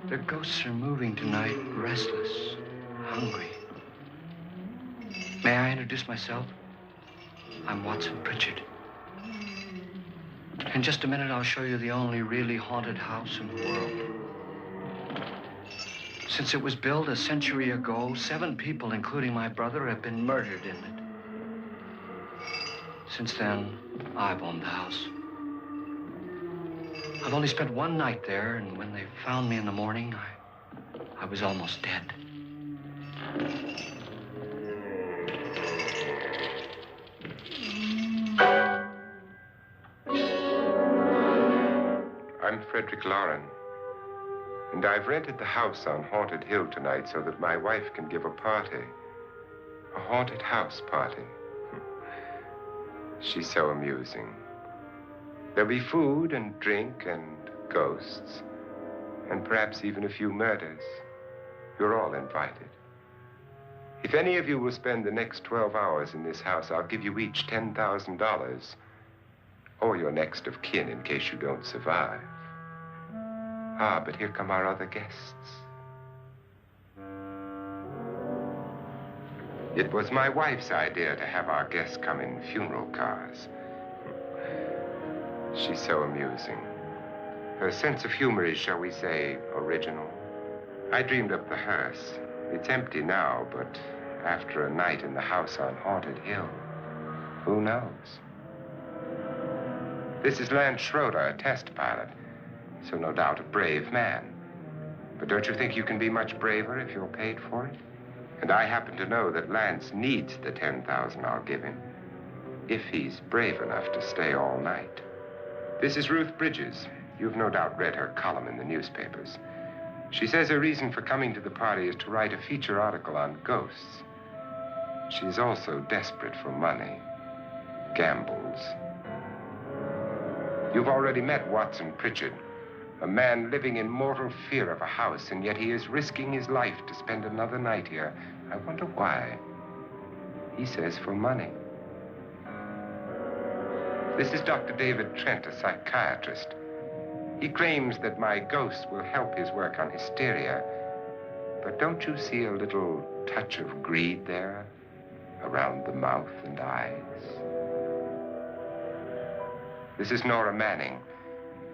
Their ghosts are moving tonight, restless, hungry. May I introduce myself? I'm Watson Pritchard. In just a minute, I'll show you the only really haunted house in the world. Since it was built a century ago, 7 people, including my brother, have been murdered in it. Since then, I've owned the house. I've only spent one night there, and when they found me in the morning, I was almost dead. I'm Frederick Lauren, and I've rented the house on Haunted Hill tonight so that my wife can give a party. A haunted house party. She's so amusing. There'll be food and drink and ghosts, and perhaps even a few murders. You're all invited. If any of you will spend the next 12 hours in this house, I'll give you each $10,000, or your next of kin in case you don't survive. Ah, but here come our other guests. It was my wife's idea to have our guests come in funeral cars. She's so amusing. Her sense of humor is, shall we say, original. I dreamed up the hearse. It's empty now, but after a night in the house on Haunted Hill, who knows? This is Lance Schroeder, a test pilot, so no doubt a brave man. But don't you think you can be much braver if you're paid for it? And I happen to know that Lance needs the $10,000 I'll give him, if he's brave enough to stay all night. This is Ruth Bridges. You've no doubt read her column in the newspapers. She says her reason for coming to the party is to write a feature article on ghosts. She's also desperate for money, gambles. You've already met Watson Pritchard, a man living in mortal fear of a house, and yet he is risking his life to spend another night here. I wonder why. He says for money. This is Dr. David Trent, a psychiatrist. He claims that my ghost will help his work on hysteria. But don't you see a little touch of greed there, around the mouth and eyes? This is Nora Manning.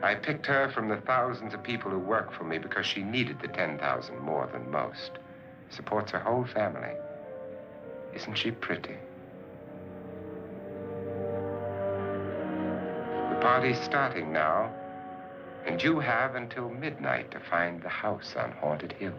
I picked her from the thousands of people who work for me because she needed the $10,000 more than most. Supports her whole family. Isn't she pretty? The party's starting now, and you have until midnight to find the house on Haunted Hill.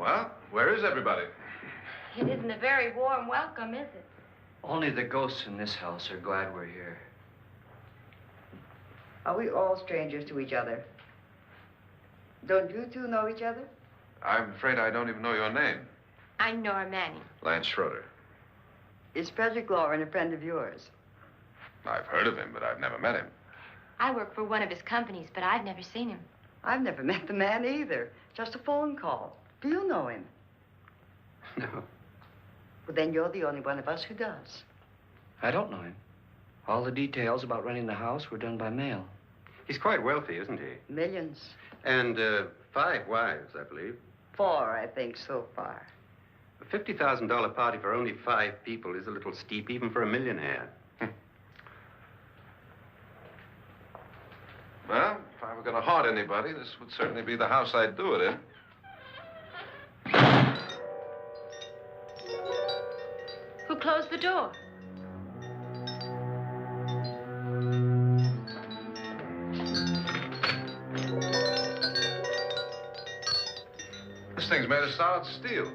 Well, where is everybody? It isn't a very warm welcome, is it? Only the ghosts in this house are glad we're here. Are we all strangers to each other? Don't you two know each other? I'm afraid I don't even know your name. I'm Nora Manning. Lance Schroeder. Is Frederick Lauren a friend of yours? I've heard of him, but I've never met him. I work for one of his companies, but I've never seen him. I've never met the man either. Just a phone call. Do you know him? No, Well, then you're the only one of us who does. I don't know him. All the details about renting the house were done by mail. He's quite wealthy, isn't he? Millions. And 5 wives, I believe. 4, I think, so far. A $50,000 party for only 5 people is a little steep, even for a millionaire. Well, if I were going to haunt anybody, this would certainly be the house I'd do it in. Who closed the door? This thing's made of solid steel.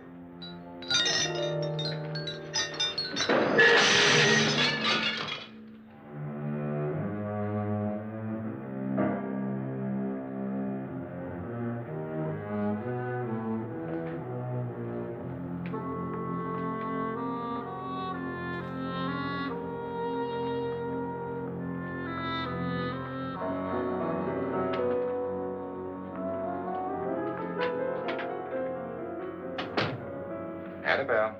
Annabelle.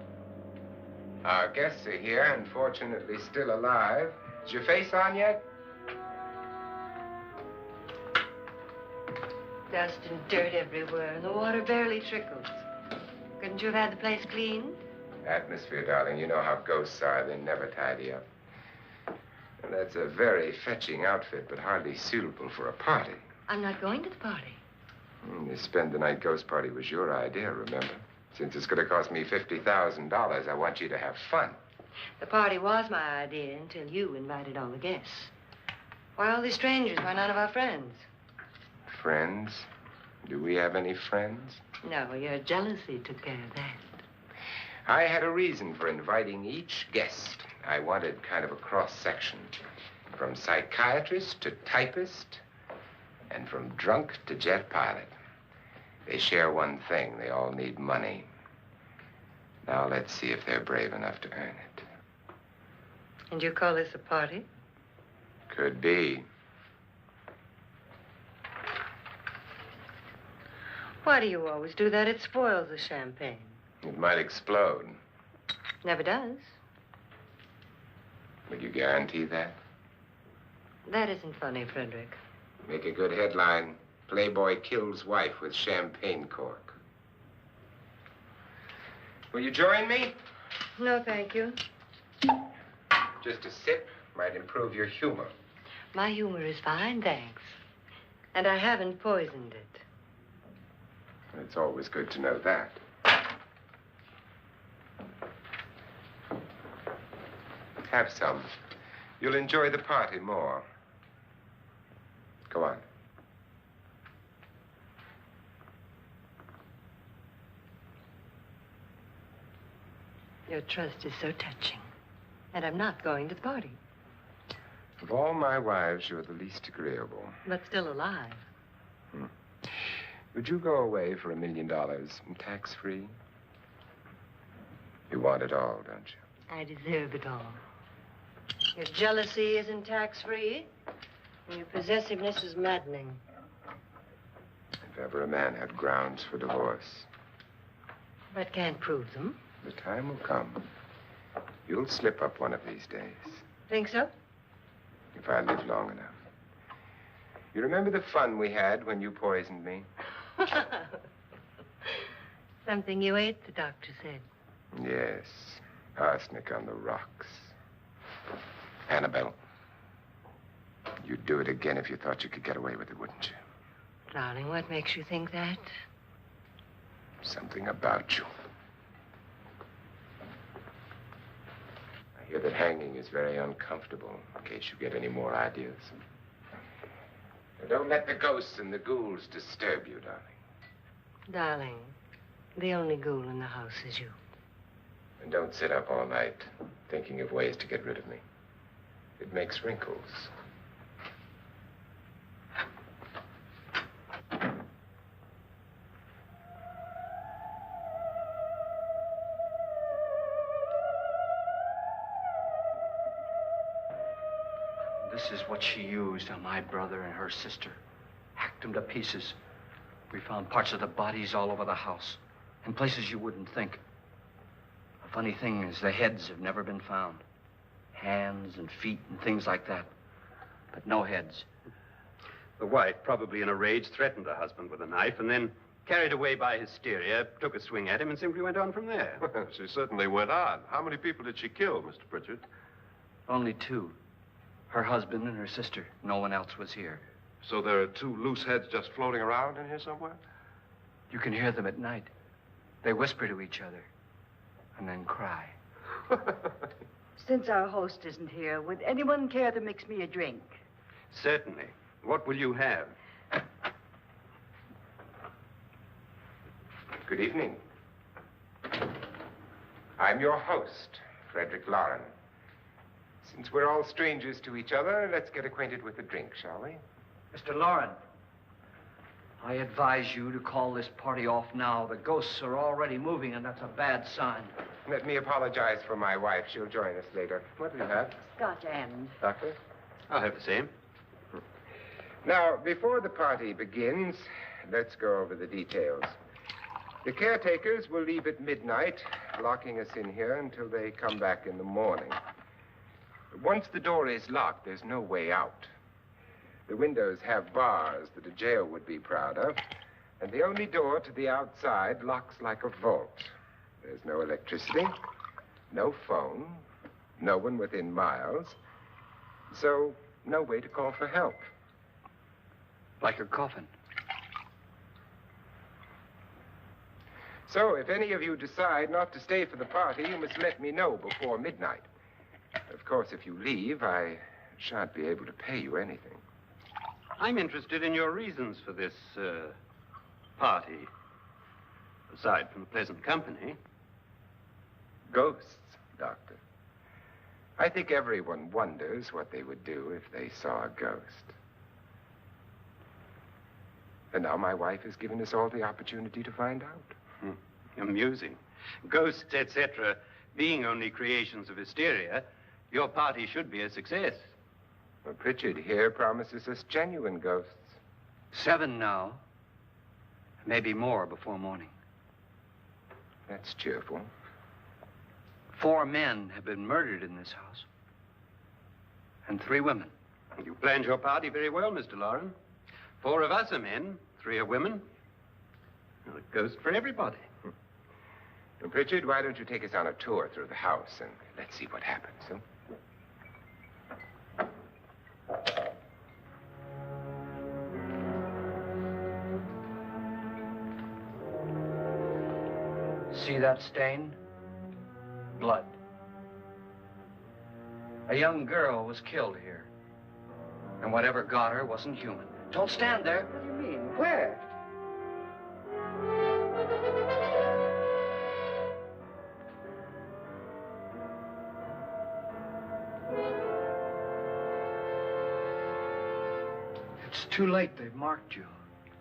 Our guests are here, unfortunately still alive. Is your face on yet? Dust and dirt everywhere, and the water barely trickles. Couldn't you have had the place cleaned? Atmosphere, darling. You know how ghosts are. They never tidy up. And that's a very fetching outfit, but hardly suitable for a party. I'm not going to the party. The spend-the-night ghost party was your idea, remember? Since it's going to cost me $50,000, I want you to have fun. The party was my idea until you invited all the guests. Why all these strangers? Why none of our friends? Friends? Do we have any friends? No, your jealousy took care of that. I had a reason for inviting each guest. I wanted kind of a cross-section. From psychiatrist to typist, and from drunk to jet pilot. They share one thing. They all need money. Now let's see if they're brave enough to earn it. And you call this a party? Could be. Why do you always do that? It spoils the champagne. It might explode. Never does. Will you guarantee that? That isn't funny, Frederick. Make a good headline. Playboy kills wife with champagne cork. Will you join me? No, thank you. Just a sip might improve your humor. My humor is fine, thanks. And I haven't poisoned it. It's always good to know that. Have some. You'll enjoy the party more. Go on. Your trust is so touching. And I'm not going to the party. Of all my wives, you're the least agreeable. But still alive. Would you go away for $1 million tax-free? You want it all, don't you? I deserve it all. Your jealousy isn't tax-free. And your possessiveness is maddening. If ever a man had grounds for divorce. But can't prove them. The time will come. You'll slip up one of these days. Think so? If I live long enough. You remember the fun we had when you poisoned me? Something you ate, the doctor said. Yes. Arsenic on the rocks. Annabelle, you'd do it again if you thought you could get away with it, wouldn't you? Darling, what makes you think that? Something about you. I hear that hanging is very uncomfortable, in case you get any more ideas. Now, don't let the ghosts and the ghouls disturb you, darling. Darling, The only ghoul in the house is you. And don't sit up all night thinking of ways to get rid of me. It makes wrinkles. This is what she used on my brother and her sister. Hacked them to pieces. We found parts of the bodies all over the house, in places you wouldn't think. The funny thing is the heads have never been found. Hands and feet and things like that. But no heads. The wife, probably in a rage, threatened her husband with a knife and then, carried away by hysteria, took a swing at him and simply went on from there. Well, she certainly went on. How many people did she kill, Mr. Pritchard? Only two. Her husband and her sister. No one else was here. So there are two loose heads just floating around in here somewhere? You can hear them at night. They whisper to each other and then cry. Since our host isn't here, would anyone care to mix me a drink? Certainly. What will you have? Good evening. I'm your host, Frederick Lauren. Since we're all strangers to each other, let's get acquainted with a drink, shall we? Mr. Lauren, I advise you to call this party off now. The ghosts are already moving, and that's a bad sign. Let me apologize for my wife. She'll join us later. What do you have? Scotch and. Doctor? I'll have the same. Now, before the party begins, let's go over the details. The caretakers will leave at midnight, locking us in here until they come back in the morning. Once the door is locked, there's no way out. The windows have bars that a jail would be proud of, and the only door to the outside locks like a vault. There's no electricity, no phone, no one within miles, so no way to call for help. Like a coffin. So if any of you decide not to stay for the party, you must let me know before midnight. Of course, if you leave, I shan't be able to pay you anything. I'm interested in your reasons for this, party. Aside from the pleasant company. Ghosts, Doctor. I think everyone wonders what they would do if they saw a ghost. And now my wife has given us all the opportunity to find out. Amusing. Ghosts, etc., being only creations of hysteria, your party should be a success. Well, Pritchard here promises us genuine ghosts. 7 now. Maybe more before morning. That's cheerful. 4 men have been murdered in this house. And 3 women. You planned your party very well, Mr. Lauren. 4 of us are men, 3 are women. Well, a ghost for everybody. Well, Pritchard, why don't you take us on a tour through the house and let's see what happens, huh? See that stain? Blood. A young girl was killed here. And whatever got her wasn't human. Don't stand there. What do you mean? Where? It's too late. They've marked you.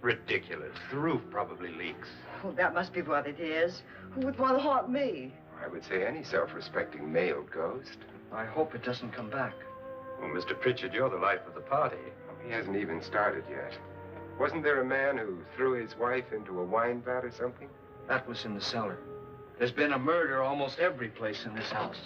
Ridiculous. The roof probably leaks. Oh, that must be what it is. Who would want to haunt me? I would say any self-respecting male ghost. I hope it doesn't come back. Well, Mr. Pritchard, you're the life of the party. He hasn't even started yet. Wasn't there a man who threw his wife into a wine vat or something? That was in the cellar. There's been a murder almost every place in this house.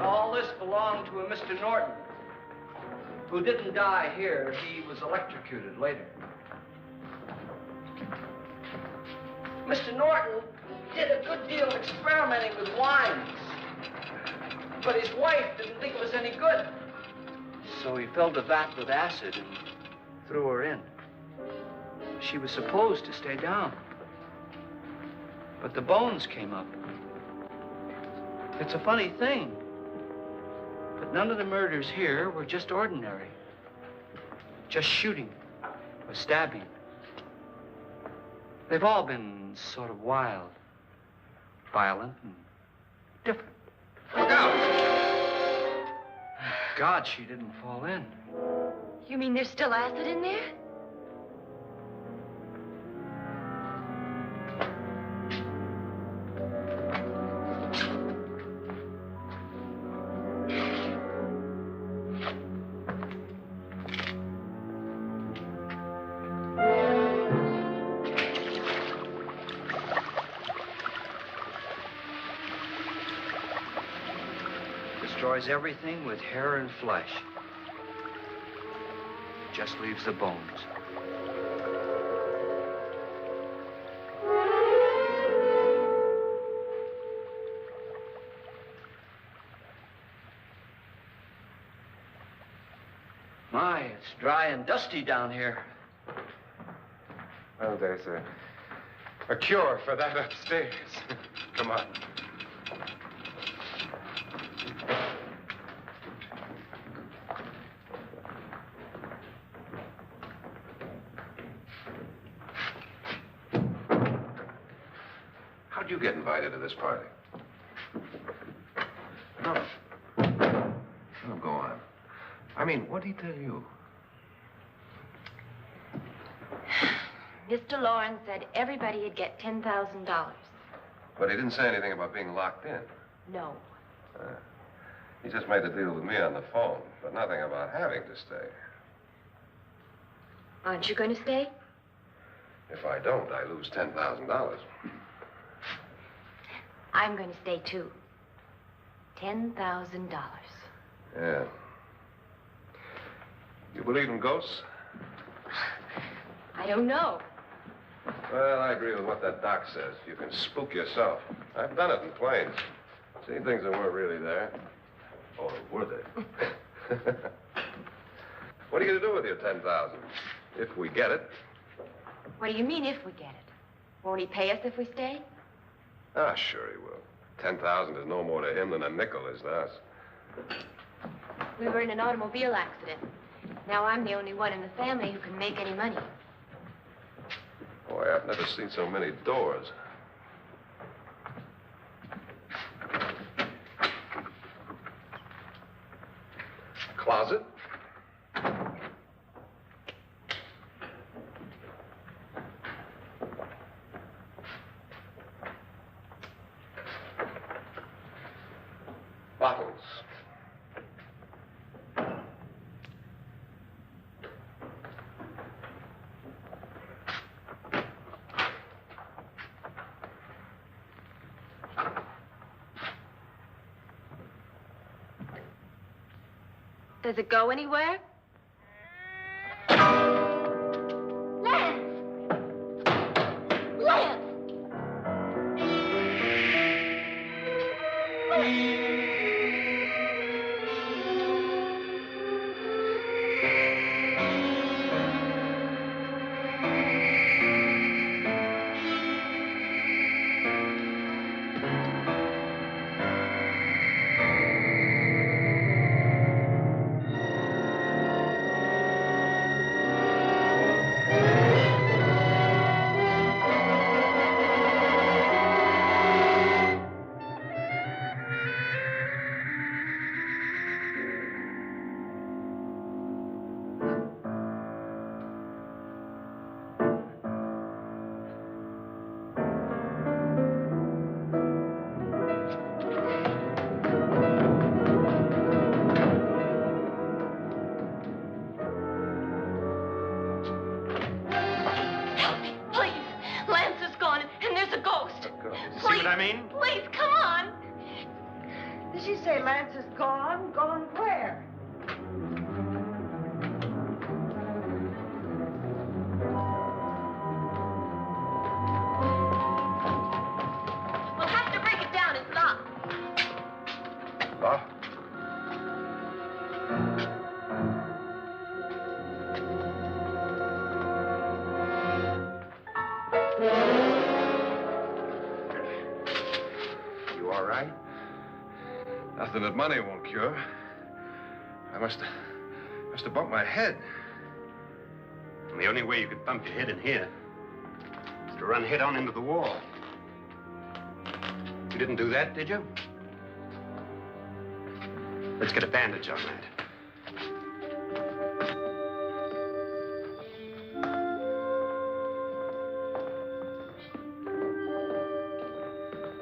All this belonged to a Mr. Norton, who didn't die here. He was electrocuted later. Mr. Norton did a good deal of experimenting with wines, but his wife didn't think it was any good. So he filled the vat with acid and threw her in. She was supposed to stay down. But the bones came up. It's a funny thing. But none of the murders here were just ordinary. Just shooting or stabbing. They've all been sort of wild, violent, and different. Look out! God, she didn't fall in. You mean there's still acid in there? Destroys everything with hair and flesh. Just leaves the bones. My, it's dry and dusty down here. Well, there's a cure for that upstairs. Come on. How'd you get invited to this party? No. No, go on. I mean, what'd he tell you? Mr. Lawrence said everybody'd get $10,000. But he didn't say anything about being locked in. No. He just made the deal with me on the phone, but nothing about having to stay. Aren't you going to stay? If I don't, I lose $10,000. I'm going to stay, too. $10,000. Yeah. You believe in ghosts? I don't know. Well, I agree with what that doc says. You can spook yourself. I've done it in planes. Seen things that weren't really there. Or were they? What are you going to do with your $10,000? If we get it. What do you mean, if we get it? Won't he pay us if we stay? Ah, sure he will. 10,000 is no more to him than a nickel is to us. We were in an automobile accident. Now I'm the only one in the family who can make any money. Boy, I've never seen so many doors. Closet? Bottles. Does it go anywhere? Lance! Lance! See what I mean? Please, come on. Did she say Lance is gone? Gone where? We'll have to break it down. It's locked. Locked? Nothing that money won't cure. I must have bumped my head. And the only way you could bump your head in here is to run head on into the wall. You didn't do that, did you? Let's get a bandage on that.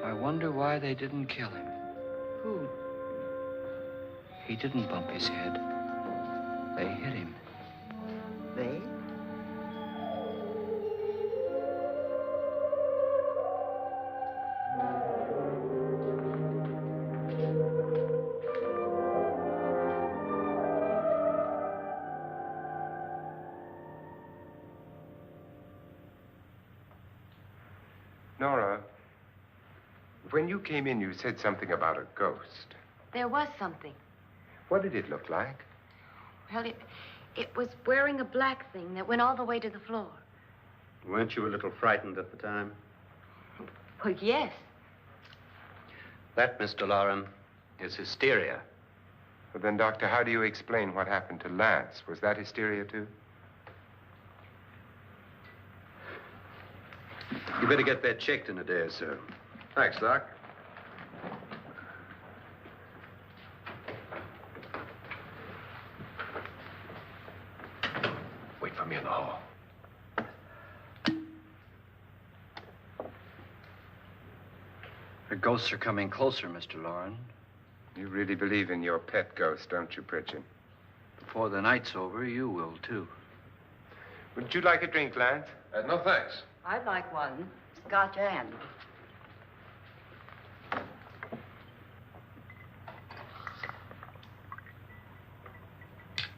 I wonder why they didn't kill him. Who? He didn't bump his head. They hit him. They? Nora, when you came in, you said something about a ghost. There was something. What did it look like? Well, it was wearing a black thing that went all the way to the floor. Weren't you a little frightened at the time? Well, yes. That, Mr. Loren, is hysteria. Well, then, Doctor, how do you explain what happened to Lance? Was that hysteria, too? You better get that checked in a day or so. Thanks, Doc. Wait for me in the hall. The ghosts are coming closer, Mr. Loren. You really believe in your pet ghost, don't you, Pritchard? Before the night's over, you will, too. Would you like a drink, Lance? No, thanks. I'd like one. Scotch and.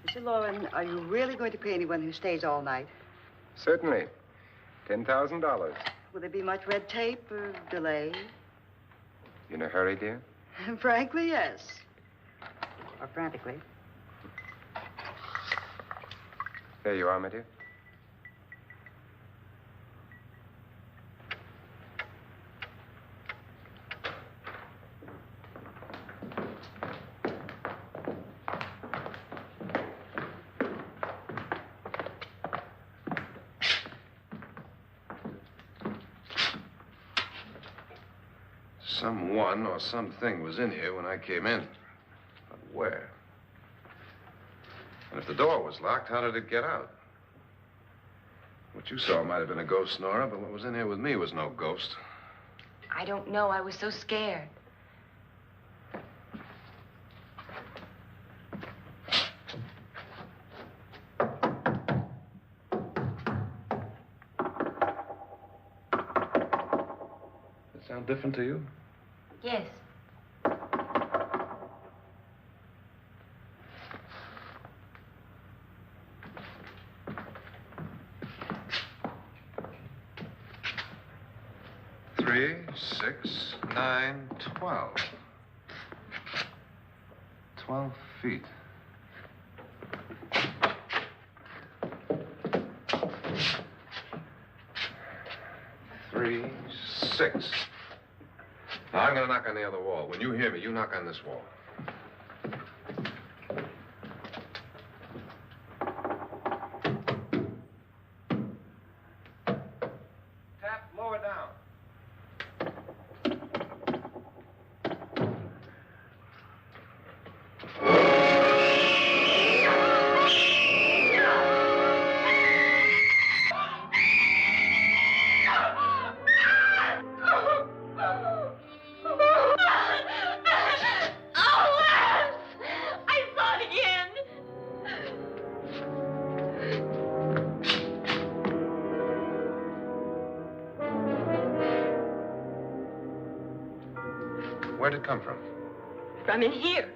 Mr. Loren, are you really going to pay anyone who stays all night? Certainly. $10,000. Will there be much red tape or delay? You in a hurry, dear? Frankly, yes. Or frantically. There you are, my dear. Someone or something was in here when I came in. But where? And if the door was locked, how did it get out? What you saw might have been a ghost, Nora, but what was in here with me was no ghost. I don't know. I was so scared. Does it sound different to you? Yes. Three, 6, 9, 12. 12 feet. Three, 6. Now, I'm going to knock on the other wall. When you hear me, you knock on this wall. Tap lower down. Where'd it come from? From in here.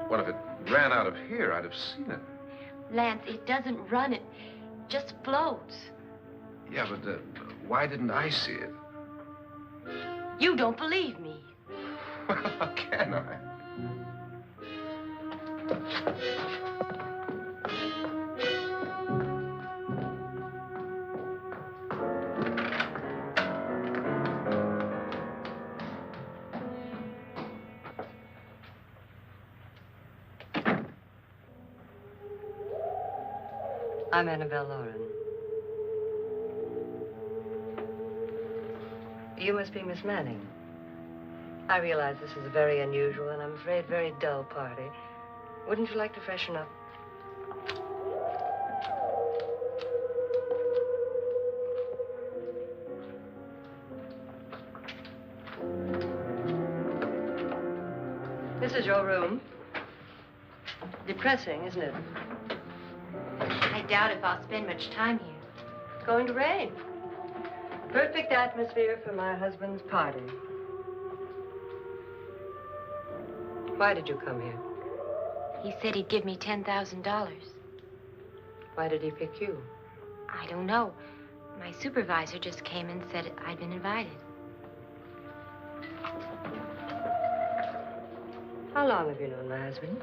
What if it ran out of here? I'd have seen it. Lance, it doesn't run. It just floats. Yeah, but why didn't I see it? You don't believe me. Well, how can I? I'm Annabelle Lauren. You must be Miss Manning. I realize this is a very unusual and I'm afraid very dull party. Wouldn't you like to freshen up? This is your room. Depressing, isn't it? I doubt if I'll spend much time here. It's going to rain. Perfect atmosphere for my husband's party. Why did you come here? He said he'd give me $10,000. Why did he pick you? I don't know. My supervisor just came and said I'd been invited. How long have you known my husband?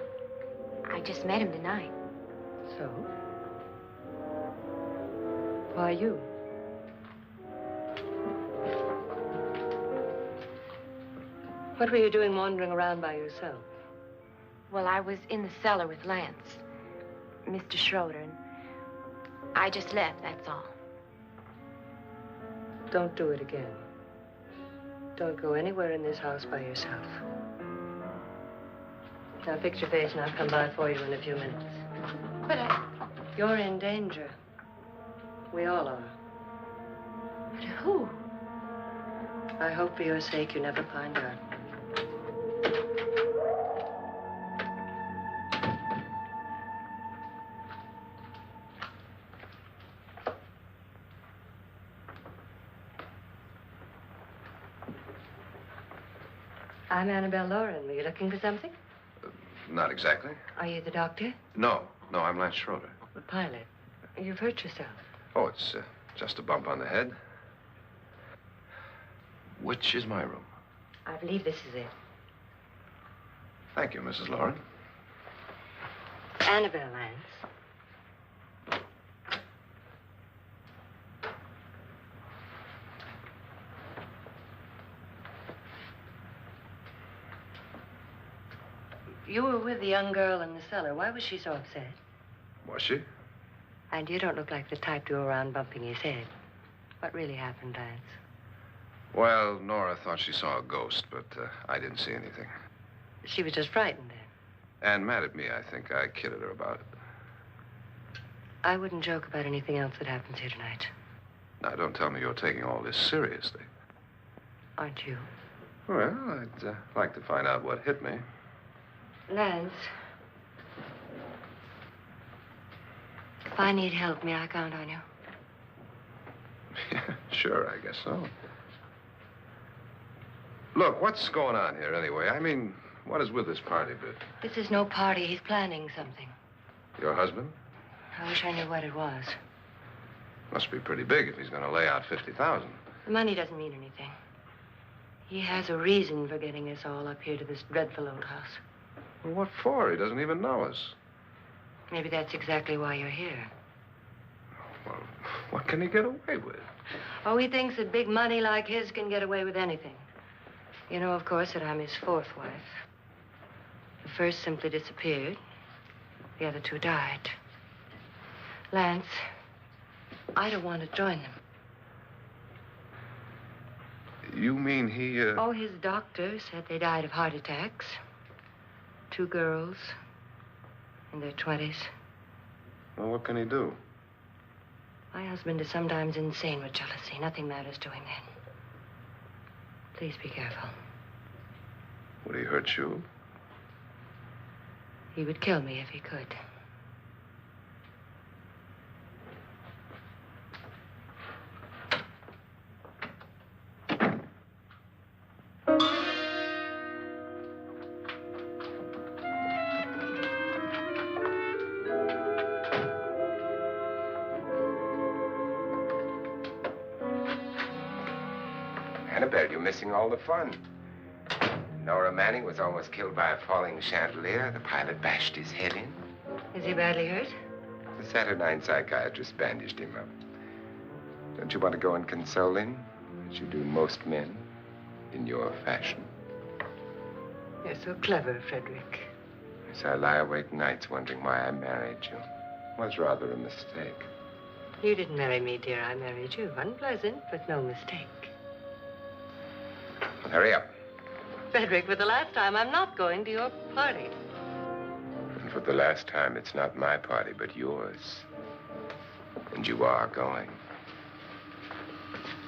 I just met him tonight. So? Why you? What were you doing wandering around by yourself? Well, I was in the cellar with Lance, Mr. Schroeder, and I just left, that's all. Don't do it again. Don't go anywhere in this house by yourself. Now fix your face and I'll come by for you in a few minutes. But You're in danger. We all are. but who? I hope for your sake you never find out. I'm Annabelle Lauren. Were you looking for something? Not exactly. Are you the doctor? No, I'm Lance Schroeder. The pilot. You've hurt yourself. Oh, it's just a bump on the head. Which is my room? I believe this is it. Thank you, Mrs. Lauren. Annabelle Lance. You were with the young girl in the cellar. Why was she so upset? Was she? And you don't look like the type to go around bumping his head. What really happened, Lance? Well, Nora thought she saw a ghost, but I didn't see anything. She was just frightened then. And mad at me, I think. I kidded her about it. I wouldn't joke about anything else that happens here tonight. Now, don't tell me you're taking all this seriously. Aren't you? Well, I'd like to find out what hit me. Lance. If I need help, may I count on you? Yeah, sure, I guess so. Look, what's going on here anyway? I mean, what is with this party bit? This is no party. He's planning something. Your husband? I wish I knew what it was. Must be pretty big if he's going to lay out 50,000. The money doesn't mean anything. He has a reason for getting us all up here to this dreadful old house. Well, what for? He doesn't even know us. Maybe that's exactly why you're here. Well, what can he get away with? Oh, he thinks that big money like his can get away with anything. You know, of course, that I'm his fourth wife. The first simply disappeared. The other two died. Lance, I don't want to join them. You mean he, Oh, his doctor said they died of heart attacks. 2 girls in their 20s. Well, what can he do? My husband is sometimes insane with jealousy. Nothing matters to him then. Please be careful. Would he hurt you? He would kill me if he could. Annabelle, you're missing all the fun. Nora Manning was almost killed by a falling chandelier. The pilot bashed his head in. Is he badly hurt? The Saturnine psychiatrist bandaged him up. Don't you want to go and console him, as you do most men, in your fashion? You're so clever, Frederick. Yes, I lie awake nights wondering why I married you. was rather a mistake. You didn't marry me, dear. I married you. Unpleasant, but no mistake. Well, hurry up. Frederick, for the last time, I'm not going to your party. And for the last time, it's not my party, but yours. And you are going.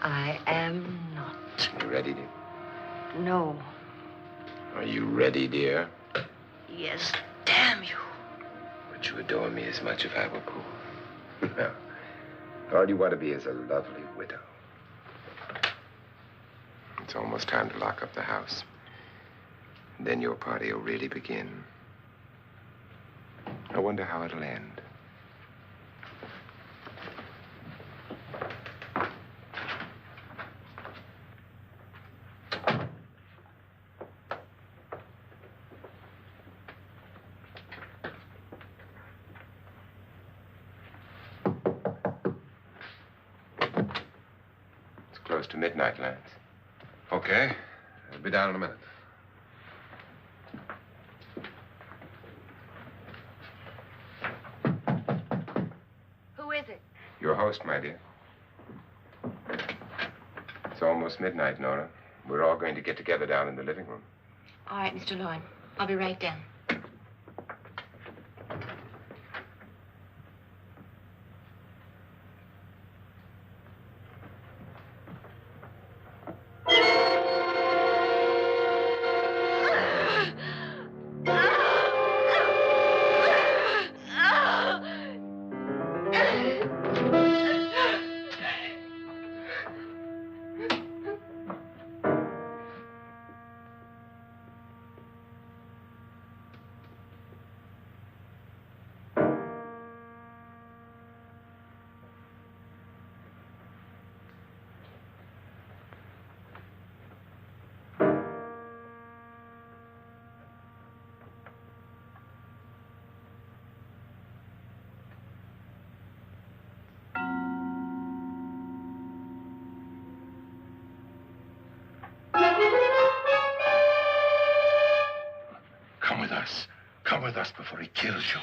I am not. You ready, dear? No. Are you ready, dear? Yes, damn you. Would you adore me as much if I were poor? No. All you want to be is a lovely widow. It's almost time to lock up the house. And then your party will really begin. I wonder how it'll end. It's close to midnight, Lance. Okay. I'll be down in a minute. Who is it? Your host, my dear. It's almost midnight, Nora. We're all going to get together down in the living room. All right, Mr. Lloyd. I'll be right down. Come with us. Come with us before he kills you.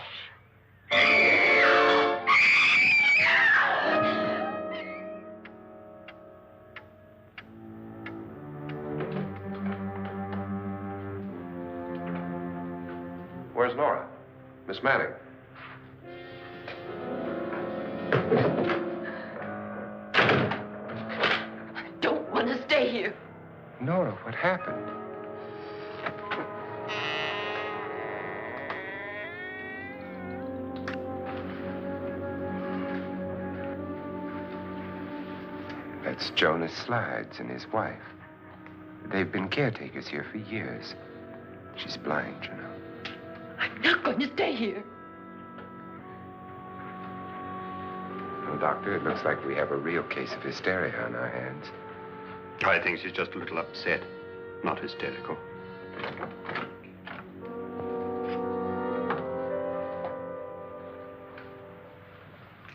Where's Nora? Miss Manning. I don't want to stay here. Nora, what happened? That's Jonas Slides and his wife. They've been caretakers here for years. She's blind, you know. I'm not going to stay here. Well, Doctor, it looks like we have a real case of hysteria on our hands. I think she's just a little upset, not hysterical.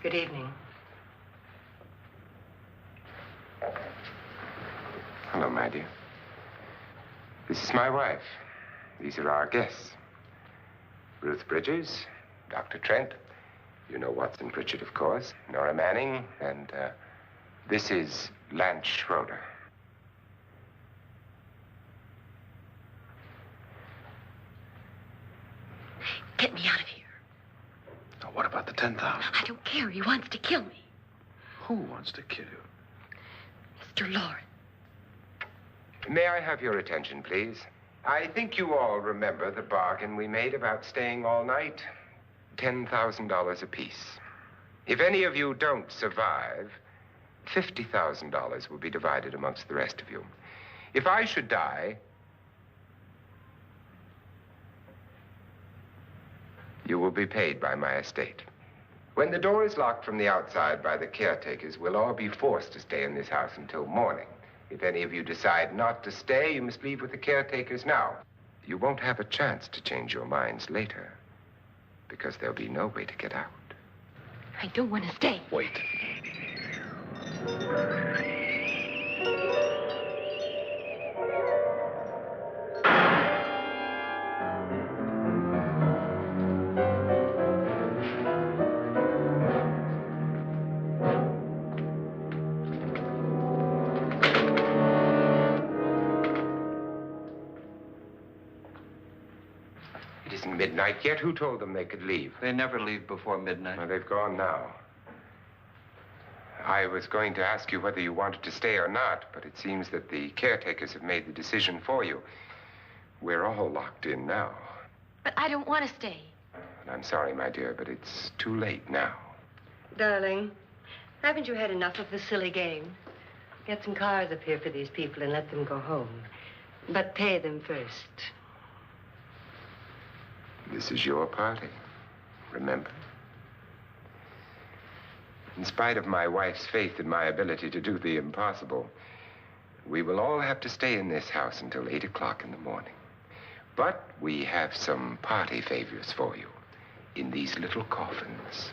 Good evening. Hello, my dear. This is my wife. These are our guests. Ruth Bridges, Dr. Trent. You know Watson Pritchard, of course. Nora Manning, and this is Lance Schroeder. Get me out of here. Now, what about the 10,000? I don't care. He wants to kill me. Who wants to kill you? Mr. Lawrence. May I have your attention, please? I think you all remember the bargain we made about staying all night. $10,000 apiece. If any of you don't survive, $50,000 will be divided amongst the rest of you. If I should die, you will be paid by my estate. When the door is locked from the outside by the caretakers, we'll all be forced to stay in this house until morning. If any of you decide not to stay, you must leave with the caretakers now. You won't have a chance to change your minds later, because there'll be no way to get out. I don't want to stay. Wait. midnight yet. Who told them they could leave? They never leave before midnight. Well, they've gone now. I was going to ask you whether you wanted to stay or not, but it seems that the caretakers have made the decision for you. We're all locked in now. But I don't want to stay. And I'm sorry, my dear, but it's too late now. Darling, haven't you had enough of the silly game? Get some cars up here for these people and let them go home. But pay them first. This is your party, remember? In spite of my wife's faith in my ability to do the impossible, we will all have to stay in this house until 8 o'clock in the morning. But we have some party favors for you in these little coffins.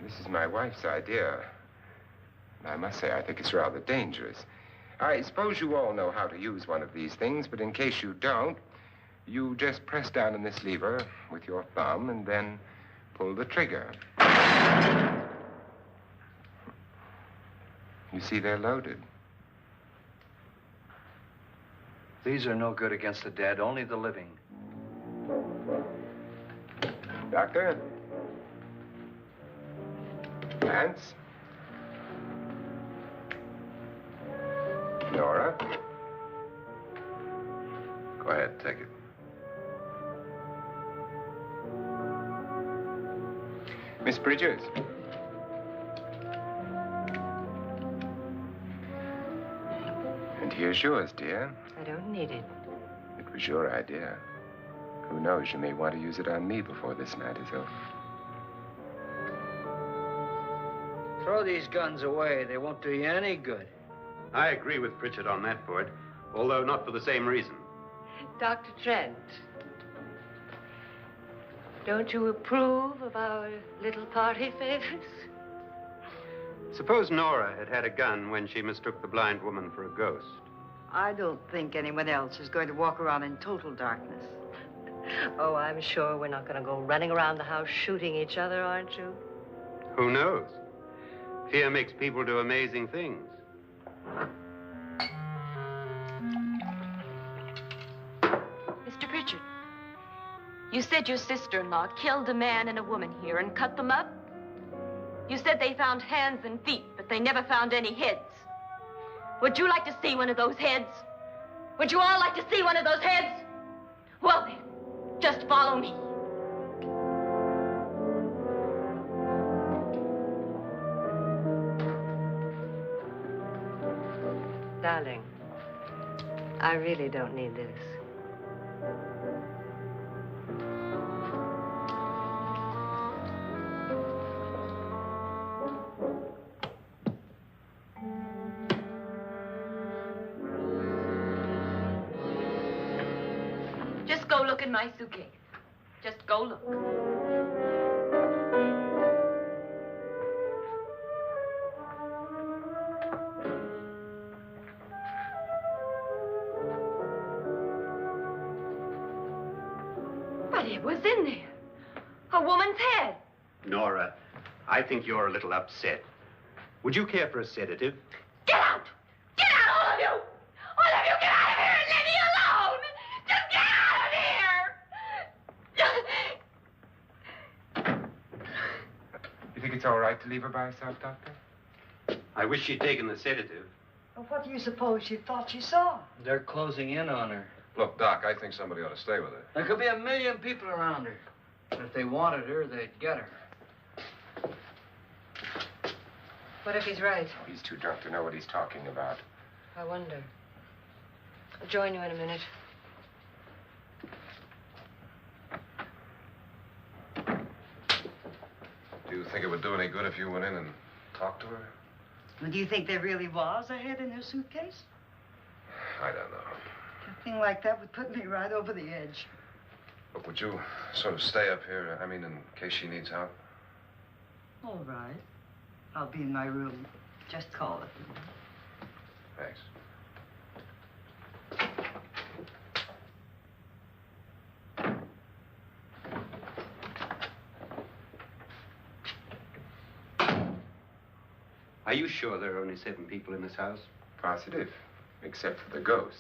This is my wife's idea. And I must say, I think it's rather dangerous. I suppose you all know how to use one of these things, but in case you don't, you just press down on this lever with your thumb and then pull the trigger. You see, they're loaded. These are no good against the dead, only the living. Doctor? Lance? Nora? Go ahead, take it. Miss Bridges? And here's yours, dear. I don't need it. It was your idea. Who knows, you may want to use it on me before this night is over. Throw these guns away. They won't do you any good. I agree with Pritchard on that point, although not for the same reason. Dr. Trent, don't you approve of our little party favors? Suppose Nora had had a gun when she mistook the blind woman for a ghost. I don't think anyone else is going to walk around in total darkness. Oh, I'm sure we're not going to go running around the house shooting each other, aren't you? Who knows? Fear makes people do amazing things. Mr. Pritchard, you said your sister-in-law killed a man and a woman here and cut them up? You said they found hands and feet, but they never found any heads. Would you like to see one of those heads? Would you all like to see one of those heads? Well, then, just follow me. Darling, I really don't need this. Just go look in my suitcase. Just go look. But it was in there. A woman's head. Nora, I think you're a little upset. Would you care for a sedative? Get out! Get out, all of you! All of you, get out of here and leave me alone! Just get out of here! You think it's all right to leave her by herself, Doctor? I wish she'd taken the sedative. Well, what do you suppose she thought she saw? They're closing in on her. Look, Doc, I think somebody ought to stay with her. There could be 1 million people around her. And if they wanted her, they'd get her. What if he's right? Oh, he's too drunk to know what he's talking about. I wonder. I'll join you in a minute. Do you think it would do any good if you went in and talked to her? Well, do you think there really was a head in her suitcase? I don't know. A thing like that would put me right over the edge. Look, would you sort of stay up here, I mean, in case she needs help? All right. I'll be in my room. Just call it. Thanks. Are you sure there are only 7 people in this house? Positive, except for the ghosts.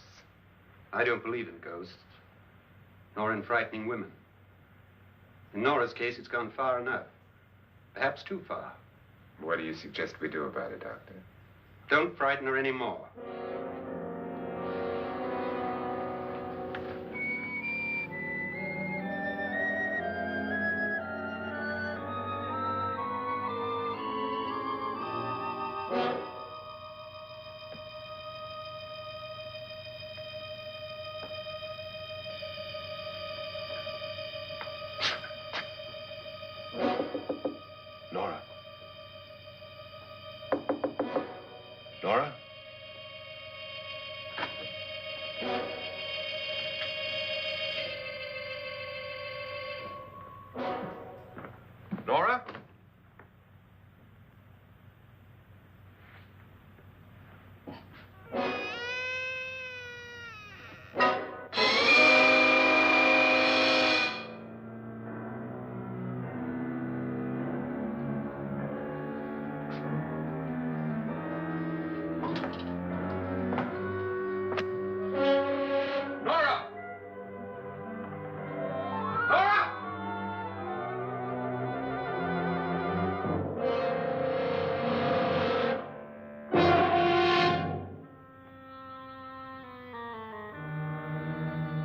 I don't believe in ghosts, nor in frightening women. In Nora's case, it's gone far enough. Perhaps too far. What do you suggest we do about it, Doctor? Don't frighten her anymore. Nora? Nora? Nora? Nora! Nora!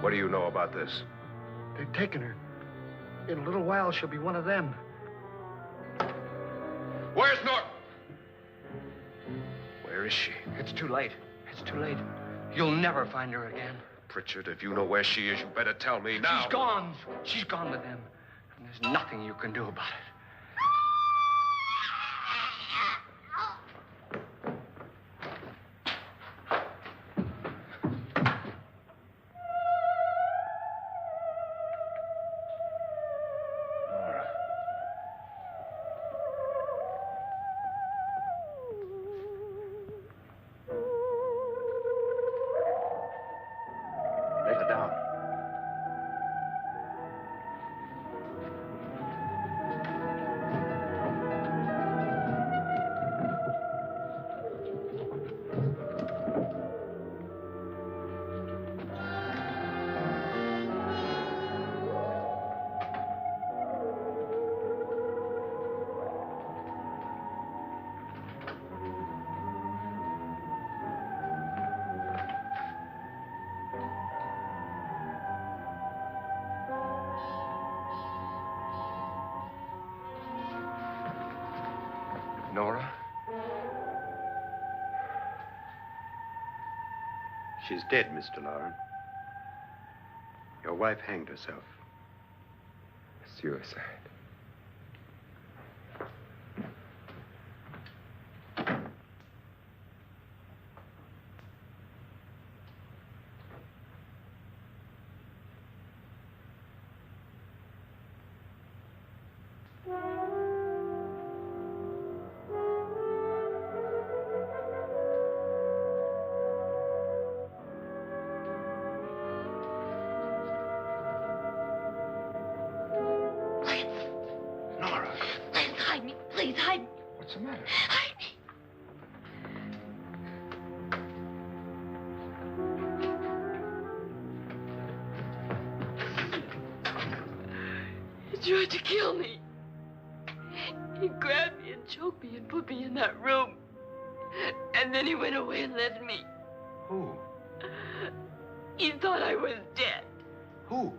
What do you know about this? They've taken her. In a little while, she'll be one of them. Where's Nora? Where is she? It's too late. It's too late. You'll never find her again. Pritchard, if you know where she is, you better tell me now. She's gone. She's gone with them. And there's nothing you can do about it. Nora. Lay her down. Nora? She's dead, Mr. Lauren. Your wife hanged herself. Suicide. Nora, Please hide me. Please hide me. what's the matter? Hide me. He tried to kill me. He grabbed me and choked me and put me in that room. And then he went away and left me. Who? He thought I was dead. Who?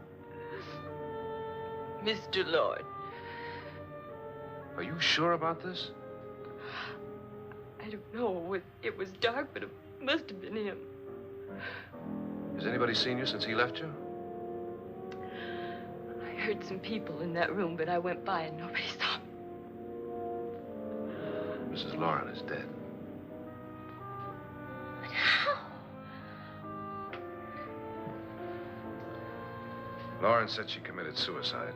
Mr. Lord. Are you sure about this? I don't know. It was dark, but it must have been him. Has anybody seen you since he left you? I heard some people in that room, but I went by and nobody saw me. Mrs. Lauren is dead. But how? Lauren said she committed suicide,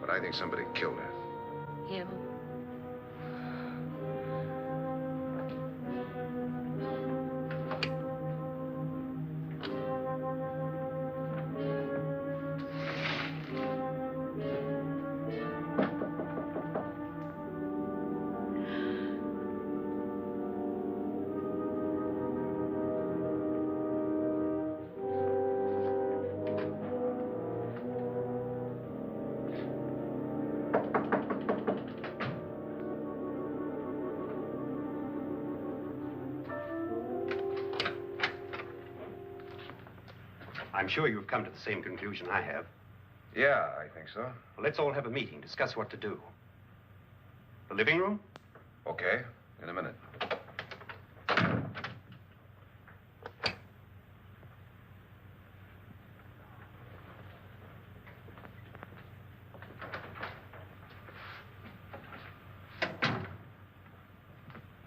but I think somebody killed her. Him? I'm sure you've come to the same conclusion I have. Yeah, I think so. Well, let's all have a meeting, discuss what to do. The living room? Okay, in a minute.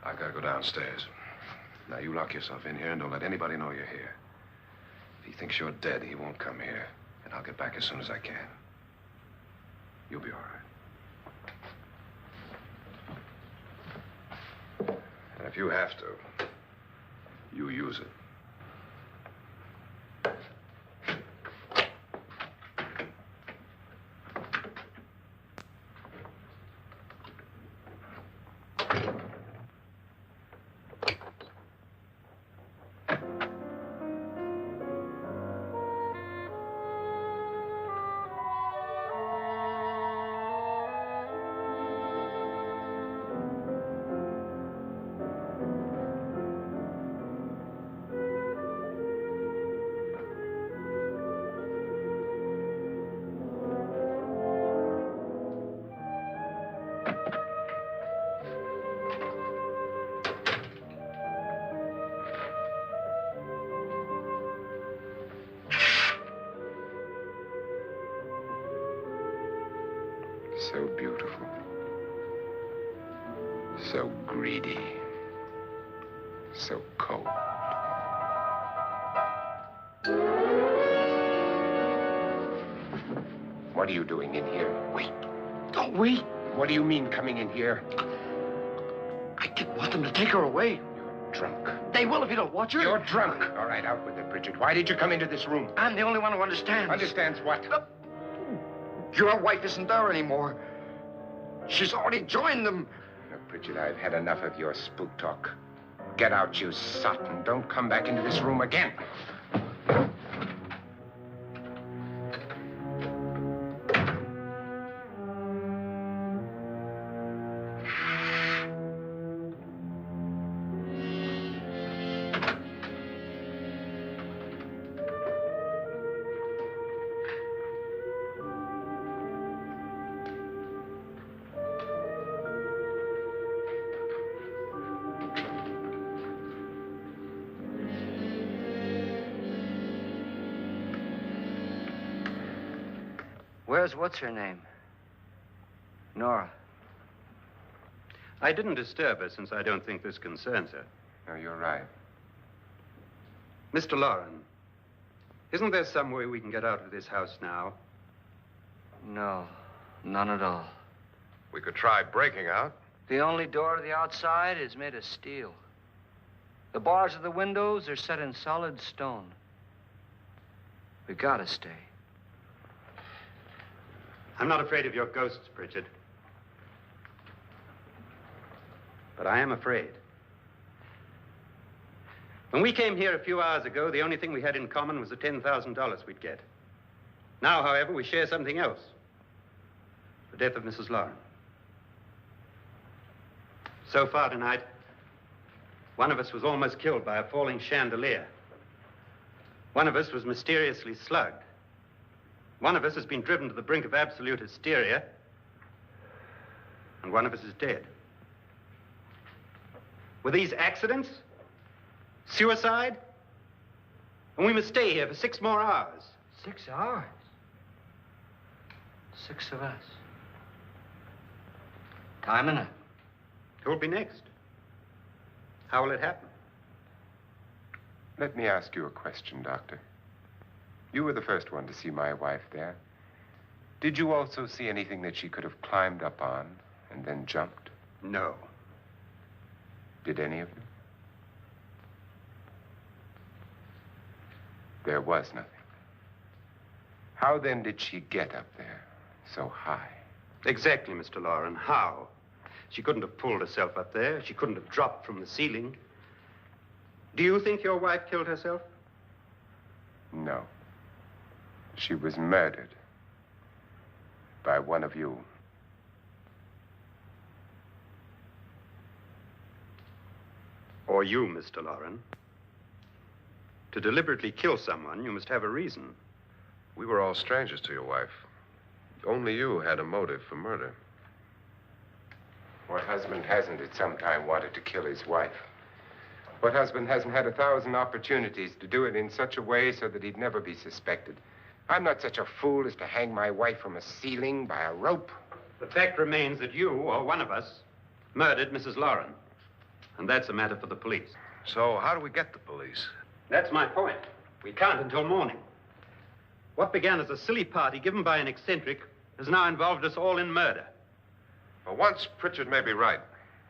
I've got to go downstairs. Now, you lock yourself in here and don't let anybody know you're here. If he thinks you're dead, he won't come here. And I'll get back as soon as I can. You'll be all right. And if you have to, you use it. So beautiful. So greedy. So cold. What are you doing in here? Wait. Don't wait. What do you mean coming in here? I didn't want them to take her away. You're drunk. They will if you don't watch her. You're drunk. All right, out with it, Bridget. Why did you come into this room? I'm the only one who understands. Understands what? Your wife isn't there anymore. She's already joined them. Look, Bridget, I've had enough of your spook talk. Get out, you sot, and don't come back into this room again. Where's what's-her-name? Nora. I didn't disturb her since I don't think this concerns her. No, you're right. Mr. Loren, isn't there some way we can get out of this house now? No, none at all. We could try breaking out. The only door to the outside is made of steel. The bars of the windows are set in solid stone. We gotta stay. I'm not afraid of your ghosts, Pritchard. But I am afraid. When we came here a few hours ago, the only thing we had in common was the $10,000 we'd get. Now, however, we share something else. The death of Mrs. Loren. So far tonight, one of us was almost killed by a falling chandelier. One of us was mysteriously slugged. One of us has been driven to the brink of absolute hysteria, and one of us is dead. Were these accidents? Suicide? And we must stay here for 6 more hours. 6 hours? 6 of us. Time enough. Who'll be next? How will it happen? Let me ask you a question, Doctor. You were the first one to see my wife there. Did you also see anything that she could have climbed up on and then jumped? No. Did any of you? There was nothing. How then did she get up there so high? Exactly, Mr. Loren. How? She couldn't have pulled herself up there. She couldn't have dropped from the ceiling. Do you think your wife killed herself? No. She was murdered by one of you. Or you, Mr. Loren. To deliberately kill someone, you must have a reason. We were all strangers to your wife. Only you had a motive for murder. What husband hasn't at some time wanted to kill his wife? What husband hasn't had 1,000 opportunities to do it in such a way so that he'd never be suspected? I'm not such a fool as to hang my wife from a ceiling by a rope. The fact remains that you, or one of us, murdered Mrs. Lauren. And that's a matter for the police. So how do we get the police? That's my point. We can't until morning. What began as a silly party given by an eccentric has now involved us all in murder. For once, Pritchard may be right.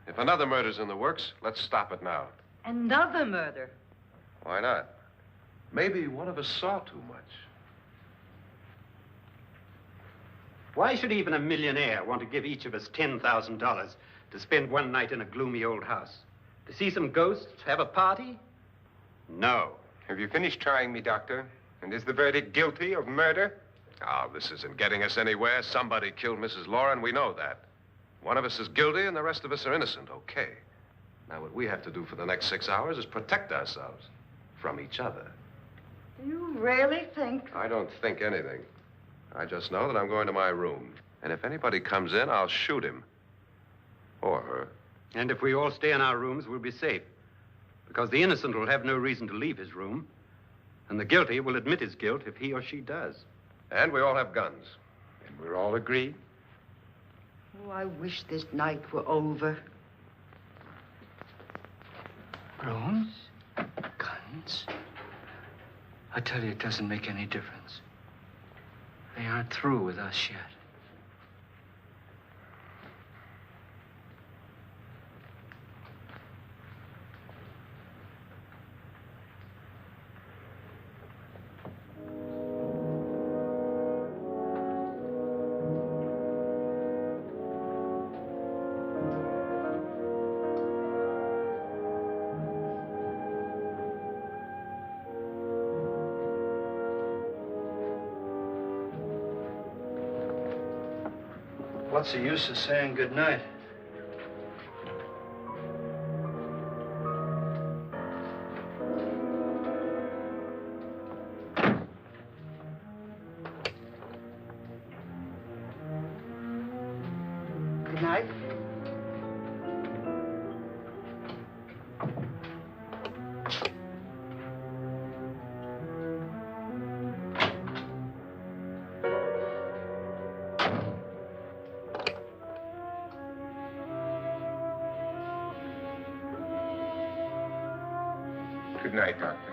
If another murder's in the works, let's stop it now. Another murder? Why not? Maybe one of us saw too much. Why should even a millionaire want to give each of us $10,000 to spend one night in a gloomy old house? To see some ghosts, have a party? No. Have you finished trying me, Doctor? And is the verdict guilty of murder? Oh, this isn't getting us anywhere. Somebody killed Mrs. Lauren. We know that. One of us is guilty and the rest of us are innocent. Okay. Now, what we have to do for the next 6 hours is protect ourselves from each other. You really think? I don't think anything. I just know that I'm going to my room. And if anybody comes in, I'll shoot him. Or her. And if we all stay in our rooms, we'll be safe. Because the innocent will have no reason to leave his room. And the guilty will admit his guilt if he or she does. And we all have guns. And we're all agreed? Oh, I wish this night were over. Rooms? Guns? I tell you, it doesn't make any difference. They aren't through with us yet. What's the use of saying goodnight? Good night. Good night, Doctor.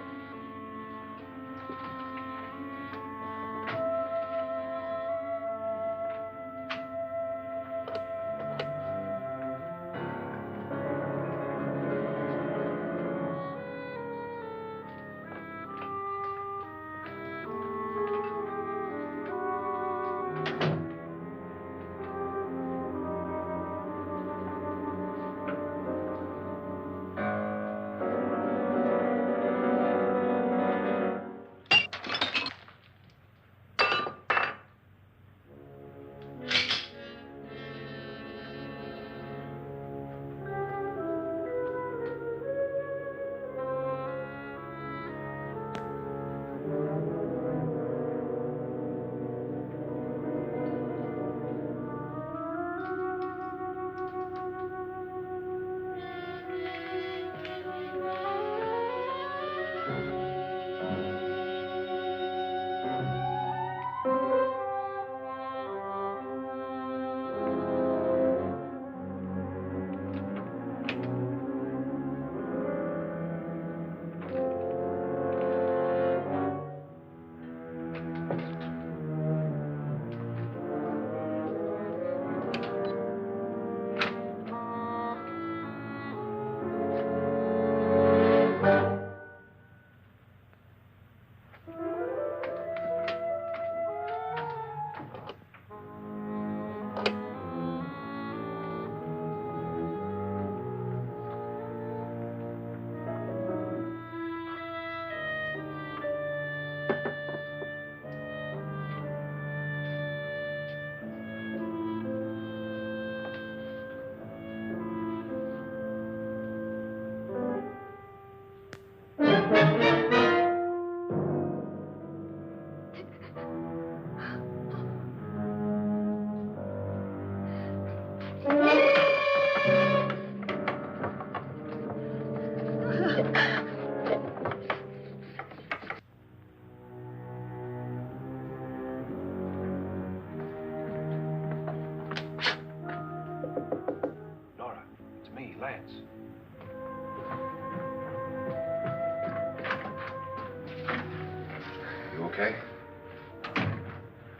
okay?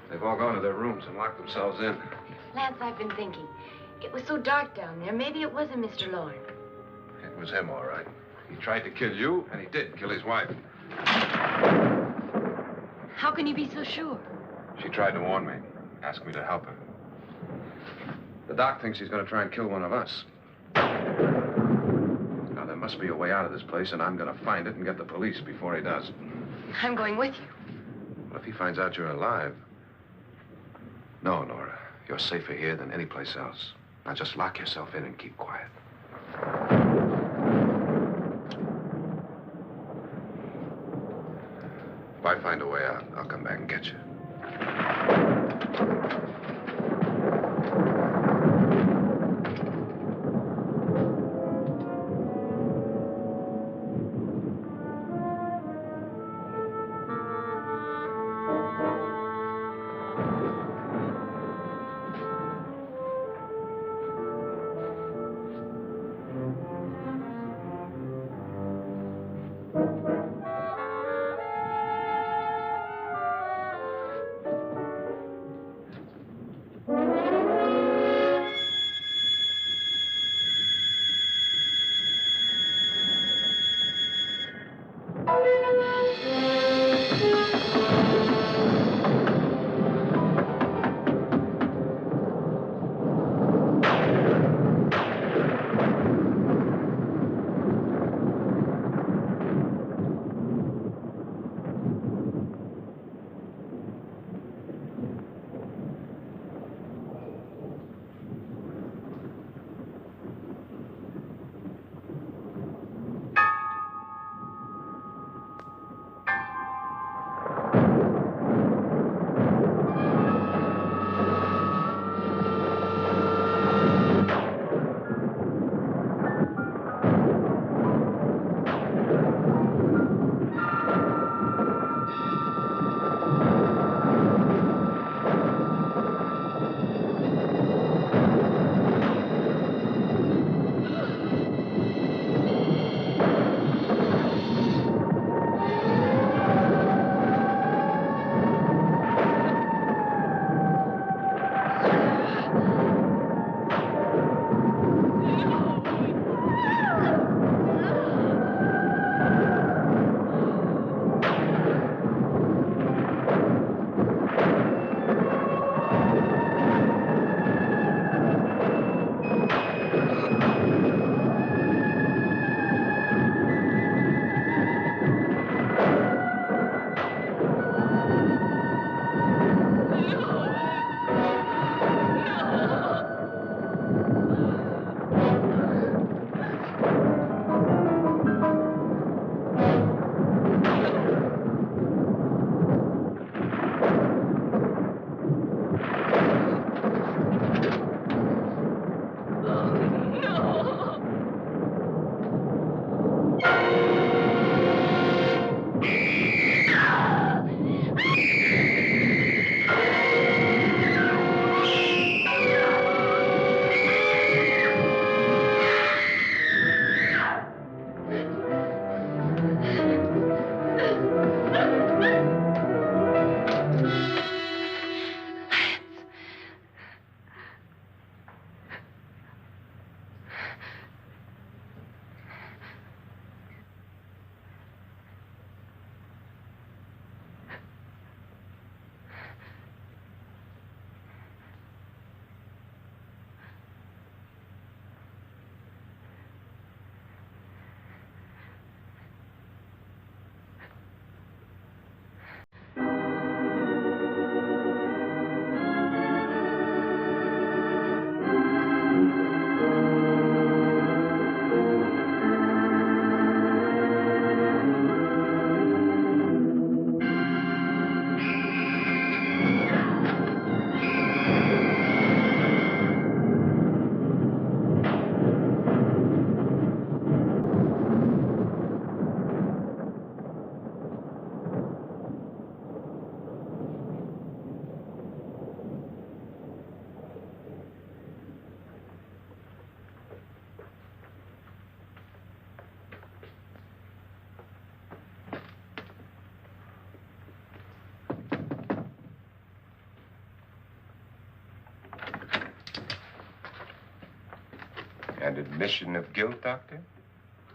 They've all gone to their rooms and locked themselves in. Lance, I've been thinking. It was so dark down there. Maybe it wasn't Mr. Lorne. It was him, all right. He tried to kill you, and he did kill his wife. How can you be so sure? She tried to warn me, asked me to help her. The doc thinks he's going to try and kill one of us. Now, there must be a way out of this place, and I'm going to find it and get the police before he does. I'm going with you. What if he finds out you're alive? No, Nora. You're safer here than any place else. Now, just lock yourself in and keep quiet. If I find a way out, I'll come back and get you. An admission of guilt, Doctor?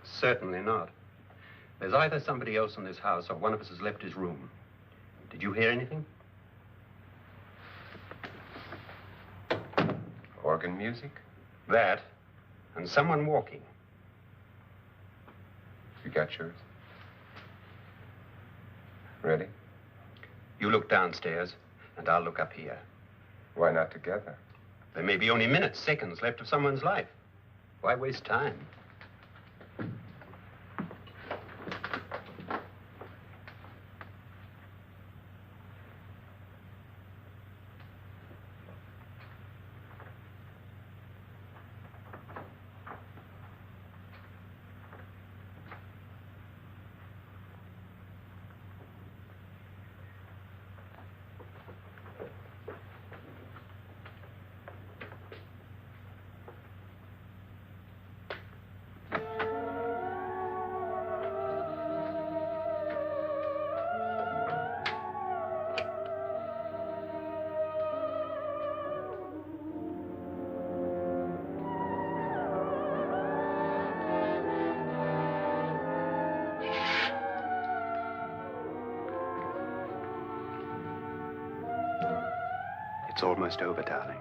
Certainly not. There's either somebody else in this house or one of us has left his room. Did you hear anything? Organ music? That, and someone walking. You got yours? Ready? You look downstairs, and I'll look up here. Why not together? There may be only minutes, seconds left of someone's life. Why waste time? It's almost over, darling.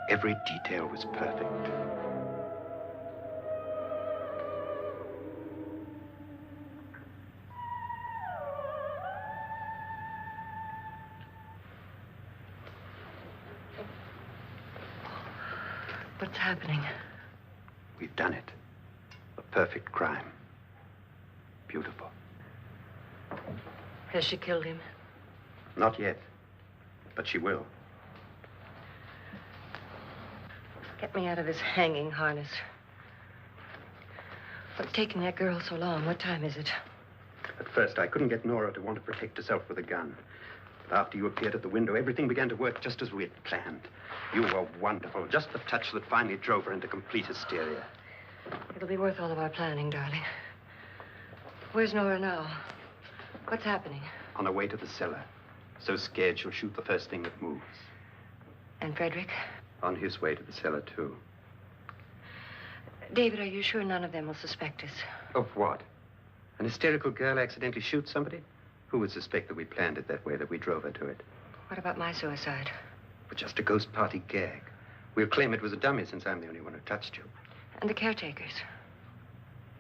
Every detail was perfect. What's happening? We've done it. A perfect crime. Beautiful. Has she killed him? Not yet, but she will. Get me out of this hanging harness. What's taking that girl so long? What time is it? At first, I couldn't get Nora to want to protect herself with a gun. But after you appeared at the window, everything began to work just as we had planned. You were wonderful. Just the touch that finally drove her into complete hysteria. It'll be worth all of our planning, darling. Where's Nora now? What's happening? On her way to the cellar. So scared she'll shoot the first thing that moves. And Frederick? On his way to the cellar, too. David, are you sure none of them will suspect us? Of what? An hysterical girl accidentally shoots somebody? Who would suspect that we planned it that way, that we drove her to it? What about my suicide? But just a ghost party gag. We'll claim it was a dummy since I'm the only one who touched you. And the caretakers?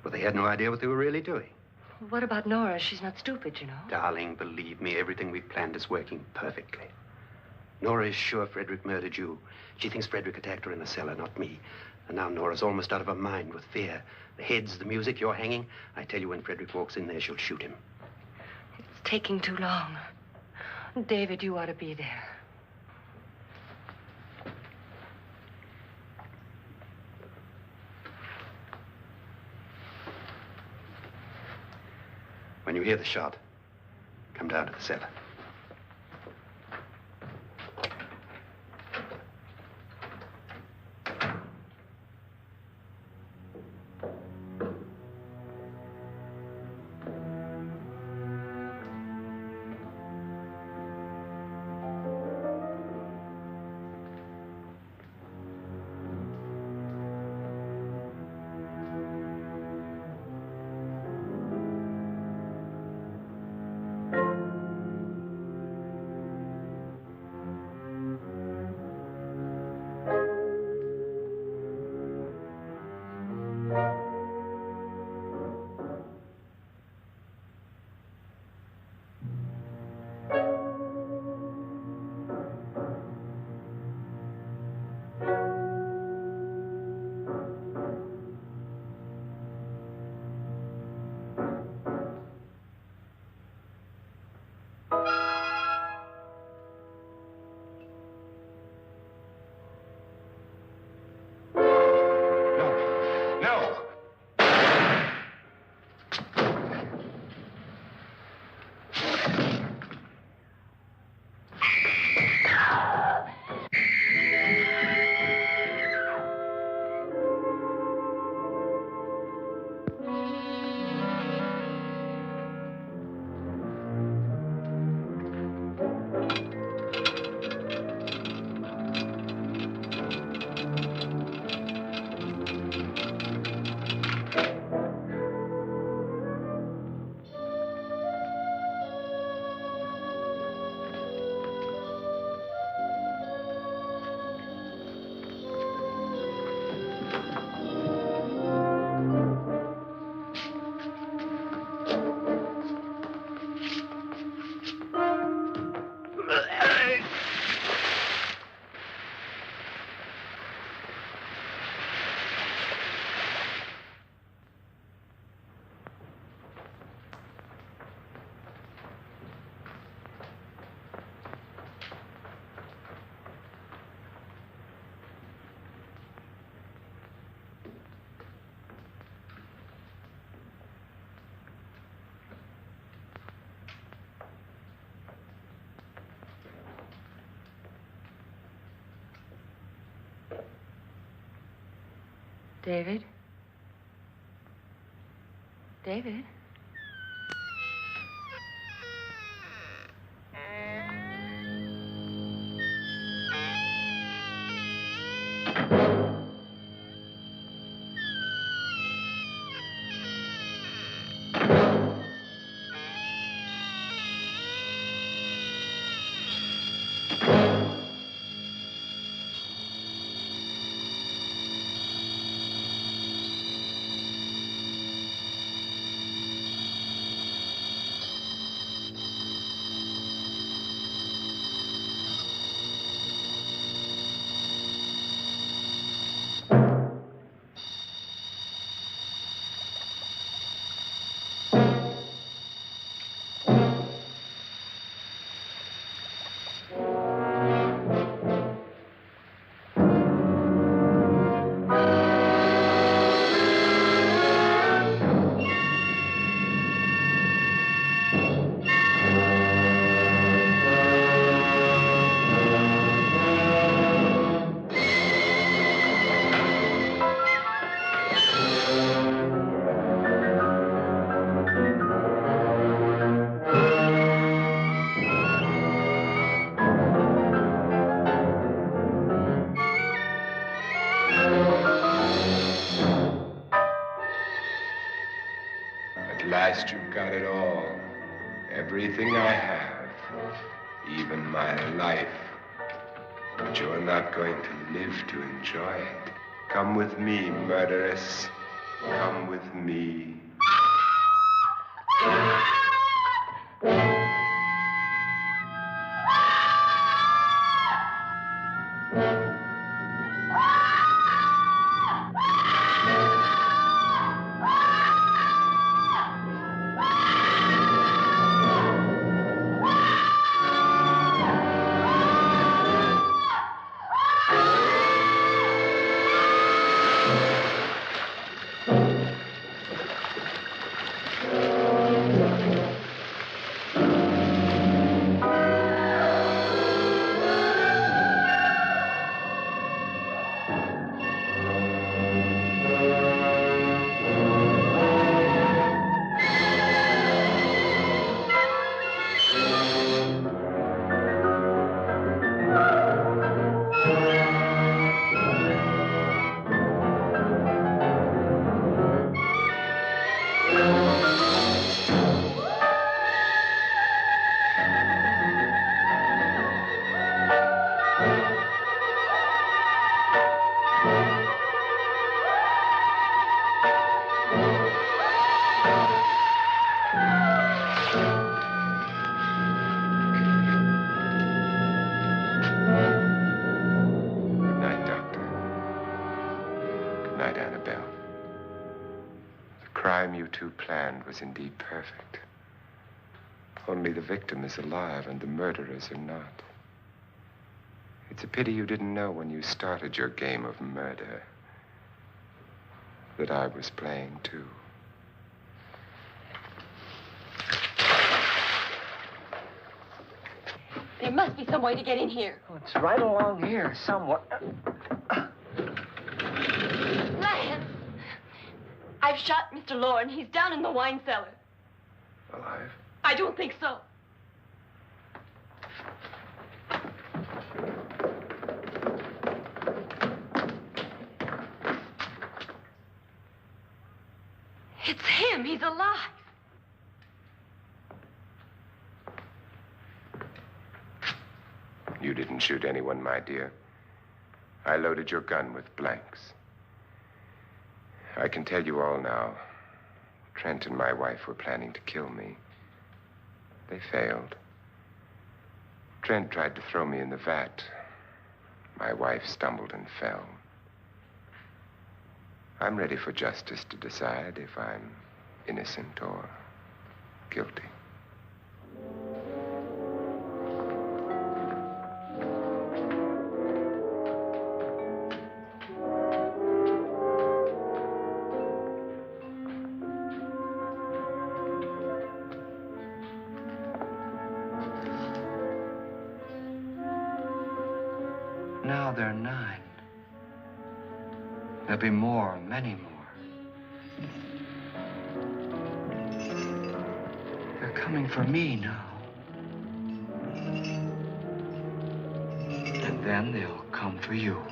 Well, they had no idea what they were really doing. What about Nora? She's not stupid, you know. Darling, believe me, everything we've planned is working perfectly. Nora is sure Frederick murdered you. She thinks Frederick attacked her in the cellar, not me. And now Nora's almost out of her mind with fear. The heads, the music, you're hanging. I tell you, when Frederick walks in there, she'll shoot him. It's taking too long. David, you ought to be there. When you hear the shot, come down to the cellar. David? David? At last you've got it all. Everything I have. Even my life. But you're not going to live to enjoy it. Come with me, murderess. Come with me. Was indeed perfect. Only the victim is alive and the murderers are not. It's a pity you didn't know when you started your game of murder that I was playing too. There must be some way to get in here. Oh, it's right along here, somewhere. Lance! I've shot Mr. Loren. He's down in the wine cellar. Alive? I don't think so. It's him. He's alive. You didn't shoot anyone, my dear. I loaded your gun with blanks. I can tell you all now. Trent and my wife were planning to kill me. They failed. Trent tried to throw me in the vat. My wife stumbled and fell. I'm ready for justice to decide if I'm innocent or guilty. Now they're 9. There'll be more, many more. They're coming for me now. And then they'll come for you.